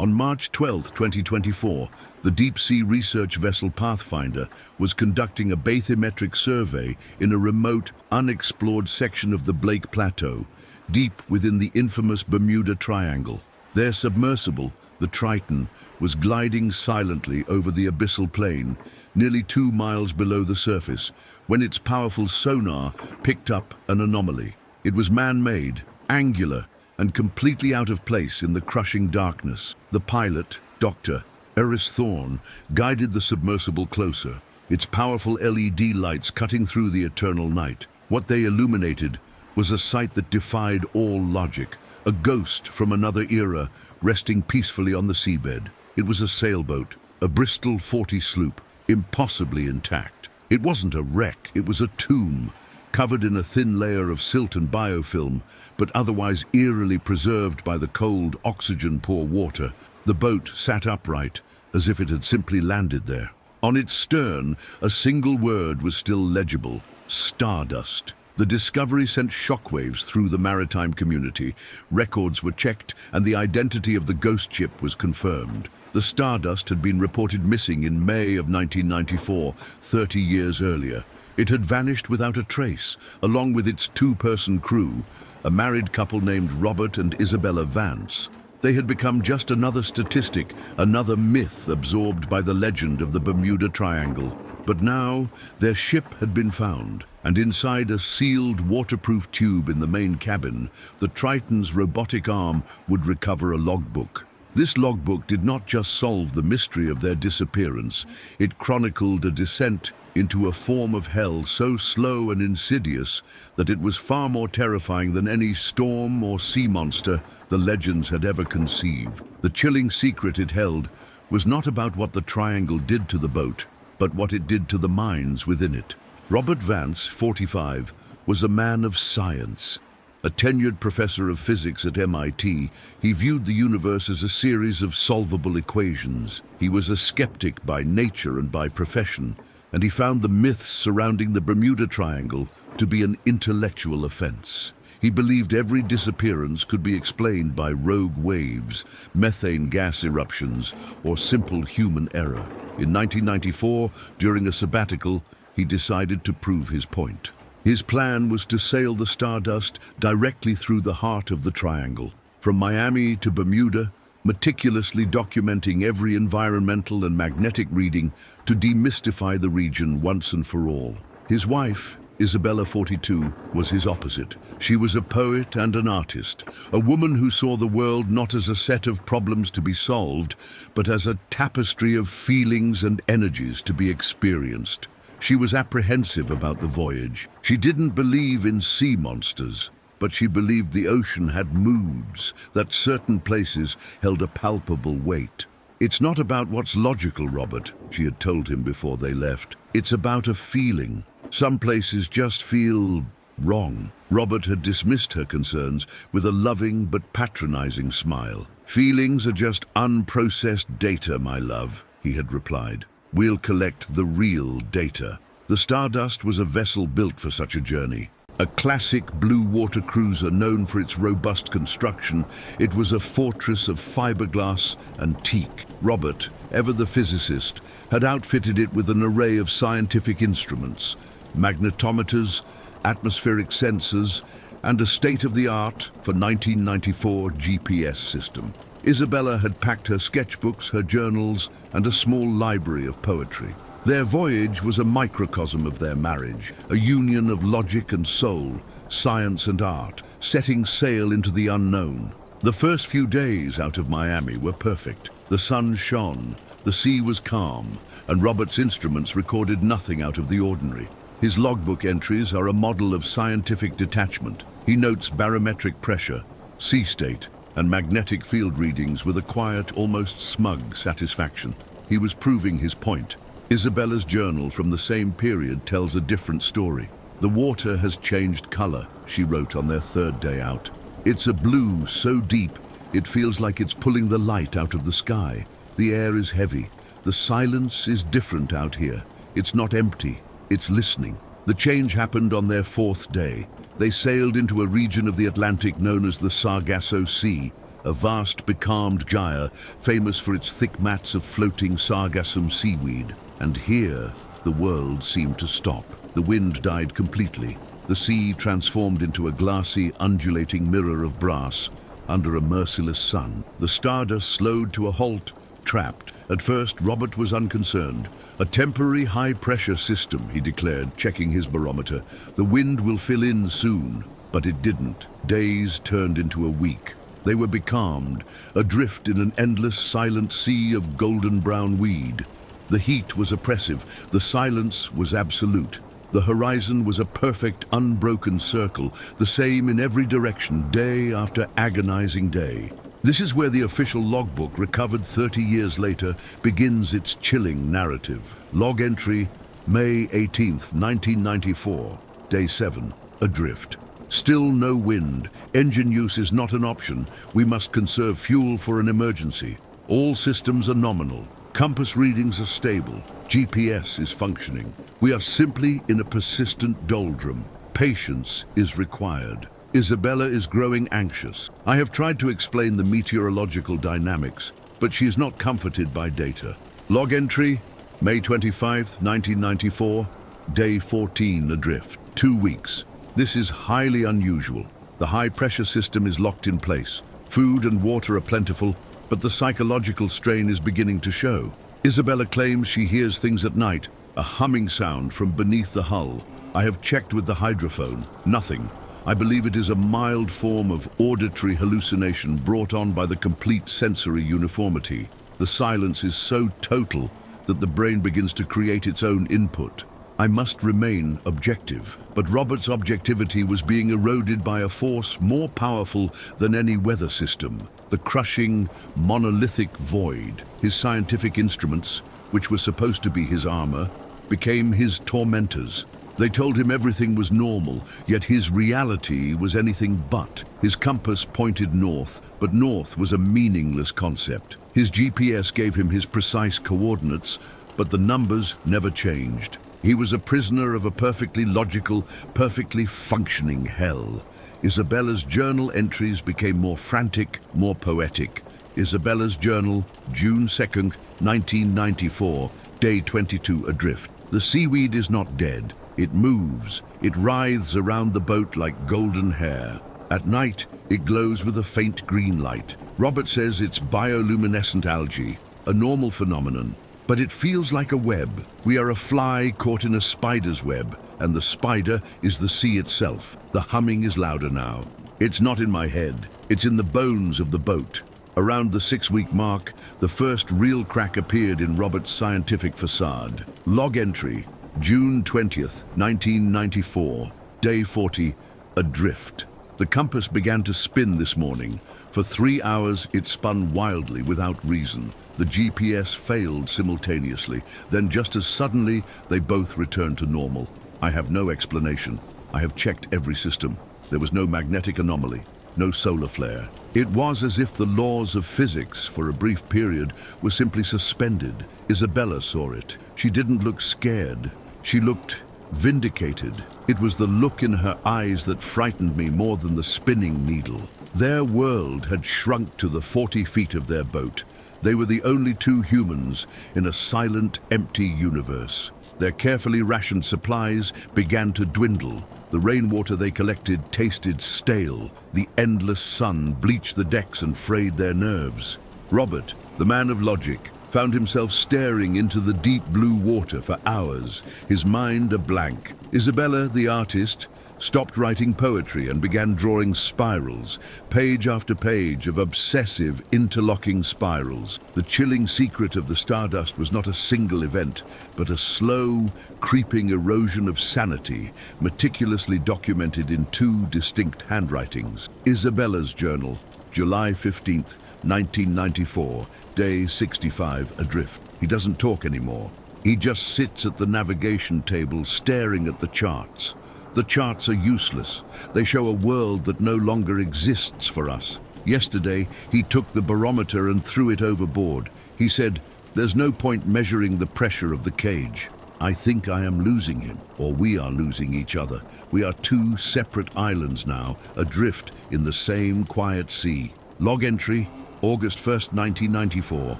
On March 12, 2024, the deep-sea research vessel Pathfinder was conducting a bathymetric survey in a remote, unexplored section of the Blake Plateau, deep within the infamous Bermuda Triangle. Their submersible, the Triton, was gliding silently over the abyssal plain, nearly 2 miles below the surface, when its powerful sonar picked up an anomaly. It was man-made, angular, and completely out of place in the crushing darkness. The pilot, Dr. Eris Thorne, guided the submersible closer, its powerful LED lights cutting through the eternal night. What they illuminated was a sight that defied all logic, a ghost from another era resting peacefully on the seabed. It was a sailboat, a Bristol 40 sloop, impossibly intact. It wasn't a wreck, it was a tomb, covered in a thin layer of silt and biofilm, but otherwise eerily preserved by the cold, oxygen-poor water. The boat sat upright, as if it had simply landed there. On its stern, a single word was still legible: Stardust. The discovery sent shockwaves through the maritime community. Records were checked, and the identity of the ghost ship was confirmed. The Stardust had been reported missing in May of 1994, 30 years earlier. It had vanished without a trace, along with its 2-person crew, a married couple named Robert and Isabella Vance. They had become just another statistic, another myth absorbed by the legend of the Bermuda Triangle. But now, their ship had been found, and inside a sealed, waterproof tube in the main cabin, the Triton's robotic arm would recover a logbook. This logbook did not just solve the mystery of their disappearance, it chronicled a descent into a form of hell so slow and insidious that it was far more terrifying than any storm or sea monster the legends had ever conceived. The chilling secret it held was not about what the triangle did to the boat, but what it did to the minds within it. Robert Vance, 45, was a man of science. A tenured professor of physics at MIT, he viewed the universe as a series of solvable equations. He was a skeptic by nature and by profession, and he found the myths surrounding the Bermuda Triangle to be an intellectual offense. He believed every disappearance could be explained by rogue waves, methane gas eruptions, or simple human error. In 1994, during a sabbatical, he decided to prove his point. His plan was to sail the Stardust directly through the heart of the triangle, from Miami to Bermuda, meticulously documenting every environmental and magnetic reading to demystify the region once and for all. His wife, Isabella, 42, was his opposite. She was a poet and an artist, a woman who saw the world not as a set of problems to be solved, but as a tapestry of feelings and energies to be experienced. She was apprehensive about the voyage. She didn't believe in sea monsters, but she believed the ocean had moods, that certain places held a palpable weight. "It's not about what's logical, Robert," she had told him before they left. "It's about a feeling. Some places just feel wrong." Robert had dismissed her concerns with a loving but patronizing smile. "Feelings are just unprocessed data, my love," he had replied. "We'll collect the real data." The Stardust was a vessel built for such a journey. A classic blue water cruiser known for its robust construction, it was a fortress of fiberglass and teak. Robert, ever the physicist, had outfitted it with an array of scientific instruments, magnetometers, atmospheric sensors, and a state-of-the-art, for 1994, GPS system. Isabella had packed her sketchbooks, her journals, and a small library of poetry. Their voyage was a microcosm of their marriage, a union of logic and soul, science and art, setting sail into the unknown. The first few days out of Miami were perfect. The sun shone, the sea was calm, and Robert's instruments recorded nothing out of the ordinary. His logbook entries are a model of scientific detachment. He notes barometric pressure, sea state, and magnetic field readings with a quiet, almost smug satisfaction. He was proving his point. Isabella's journal from the same period tells a different story. "The water has changed color," she wrote on their 3rd day out. "It's a blue so deep, it feels like it's pulling the light out of the sky. The air is heavy. The silence is different out here. It's not empty, it's listening." The change happened on their 4th day. They sailed into a region of the Atlantic known as the Sargasso Sea, a vast becalmed gyre famous for its thick mats of floating sargassum seaweed. And here, the world seemed to stop. The wind died completely. The sea transformed into a glassy, undulating mirror of brass under a merciless sun. The Stardust slowed to a halt, trapped. At first, Robert was unconcerned. A temporary high-pressure system, he declared, checking his barometer. The wind will fill in soon. But it didn't. Days turned into a week. They were becalmed, adrift in an endless, silent sea of golden-brown weed. The heat was oppressive. The silence was absolute. The horizon was a perfect, unbroken circle, the same in every direction, day after agonizing day. This is where the official logbook, recovered 30 years later, begins its chilling narrative. Log entry, May 18th, 1994, Day 7, adrift. Still no wind. Engine use is not an option. We must conserve fuel for an emergency. All systems are nominal. Compass readings are stable. GPS is functioning. We are simply in a persistent doldrum. Patience is required. Isabella is growing anxious. I have tried to explain the meteorological dynamics, but she is not comforted by data. Log entry, May 25, 1994, Day 14 adrift. 2 weeks. This is highly unusual. The high-pressure system is locked in place. Food and water are plentiful, but the psychological strain is beginning to show. Isabella claims she hears things at night, a humming sound from beneath the hull. I have checked with the hydrophone. Nothing. I believe it is a mild form of auditory hallucination brought on by the complete sensory uniformity. The silence is so total that the brain begins to create its own input. I must remain objective, but Robert's objectivity was being eroded by a force more powerful than any weather system. The crushing, monolithic void. His scientific instruments, which were supposed to be his armor, became his tormentors. They told him everything was normal, yet his reality was anything but. His compass pointed north, but north was a meaningless concept. His GPS gave him his precise coordinates, but the numbers never changed. He was a prisoner of a perfectly logical, perfectly functioning hell. Isabella's journal entries became more frantic, more poetic. Isabella's journal, June 2nd, 1994, Day 22 adrift. The seaweed is not dead. It moves. It writhes around the boat like golden hair. At night, it glows with a faint green light. Robert says it's bioluminescent algae, a normal phenomenon. But it feels like a web. We are a fly caught in a spider's web, and the spider is the sea itself. The humming is louder now. It's not in my head. It's in the bones of the boat. Around the 6-week mark, the first real crack appeared in Robert's scientific facade. Log entry, June 20th, 1994, Day 40, adrift. The compass began to spin this morning. For 3 hours, it spun wildly without reason. The GPS failed simultaneously. Then just as suddenly, they both returned to normal. I have no explanation. I have checked every system. There was no magnetic anomaly, no solar flare. It was as if the laws of physics, for a brief period, were simply suspended. Isabella saw it. She didn't look scared. She looked vindicated. It was the look in her eyes that frightened me more than the spinning needle. Their world had shrunk to the 40 feet of their boat. They were the only two humans in a silent, empty universe. Their carefully rationed supplies began to dwindle. The rainwater they collected tasted stale. The endless sun bleached the decks and frayed their nerves. Robert, the man of logic, found himself staring into the deep blue water for hours, his mind a blank. Isabella, the artist, stopped writing poetry and began drawing spirals, page after page of obsessive, interlocking spirals. The chilling secret of the Stardust was not a single event, but a slow, creeping erosion of sanity, meticulously documented in 2 distinct handwritings. Isabella's journal, July 15th, 1994, Day 65 adrift. He doesn't talk anymore. He just sits at the navigation table staring at the charts. The charts are useless. They show a world that no longer exists for us. Yesterday, he took the barometer and threw it overboard. He said, "There's no point measuring the pressure of the cage." I think I am losing him, or we are losing each other. We are 2 separate islands now, adrift in the same quiet sea. Log entry, August 1st, 1994,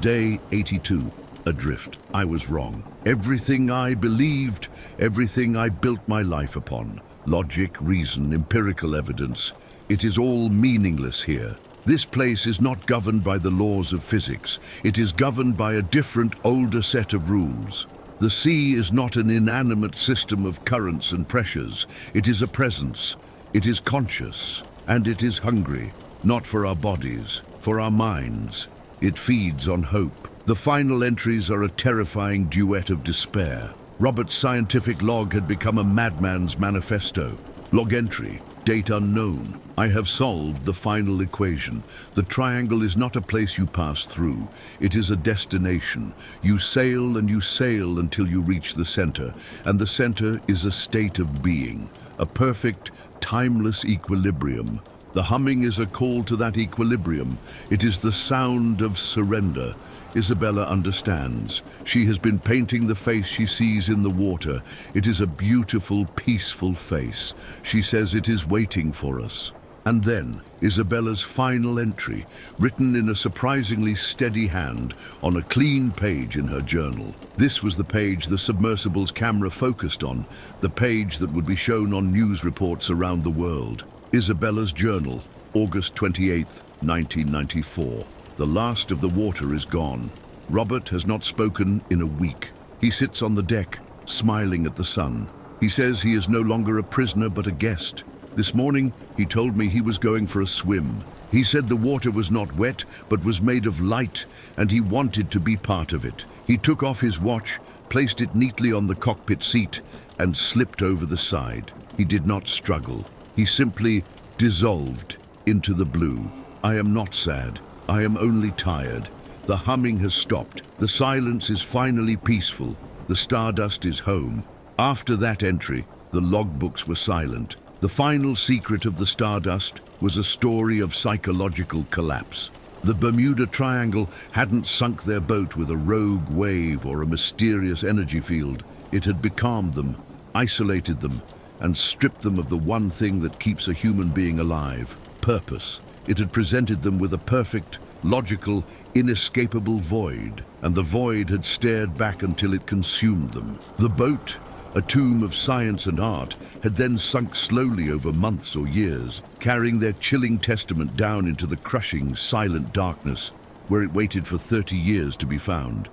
day 82. Adrift. I was wrong. Everything I believed, everything I built my life upon, logic, reason, empirical evidence, it is all meaningless here. This place is not governed by the laws of physics. It is governed by a different, older set of rules. The sea is not an inanimate system of currents and pressures. It is a presence. It is conscious, and it is hungry, not for our bodies, for our minds. It feeds on hope. The final entries are a terrifying duet of despair. Robert's scientific log had become a madman's manifesto. Log entry, date unknown. I have solved the final equation. The triangle is not a place you pass through. It is a destination. You sail until you reach the center, and the center is a state of being, a perfect, timeless equilibrium. The humming is a call to that equilibrium. It is the sound of surrender. Isabella understands. She has been painting the face she sees in the water. It is a beautiful, peaceful face. She says it is waiting for us. And then, Isabella's final entry, written in a surprisingly steady hand on a clean page in her journal. This was the page the submersible's camera focused on, the page that would be shown on news reports around the world. Isabella's journal, August 28th, 1994. The last of the water is gone. Robert has not spoken in a week. He sits on the deck, smiling at the sun. He says he is no longer a prisoner but a guest. This morning, he told me he was going for a swim. He said the water was not wet, but was made of light, and he wanted to be part of it. He took off his watch, placed it neatly on the cockpit seat, and slipped over the side. He did not struggle. He simply dissolved into the blue. I am not sad. I am only tired. The humming has stopped. The silence is finally peaceful. The stardust is home. After that entry, the logbooks were silent. The final secret of the stardust was a story of psychological collapse. The Bermuda Triangle hadn't sunk their boat with a rogue wave or a mysterious energy field. It had becalmed them, isolated them, and stripped them of the one thing that keeps a human being alive: purpose. It had presented them with a perfect, logical, inescapable void, and the void had stared back until it consumed them. The boat, a tomb of science and art, had then sunk slowly over months or years, carrying their chilling testament down into the crushing, silent darkness, where it waited for 30 years to be found.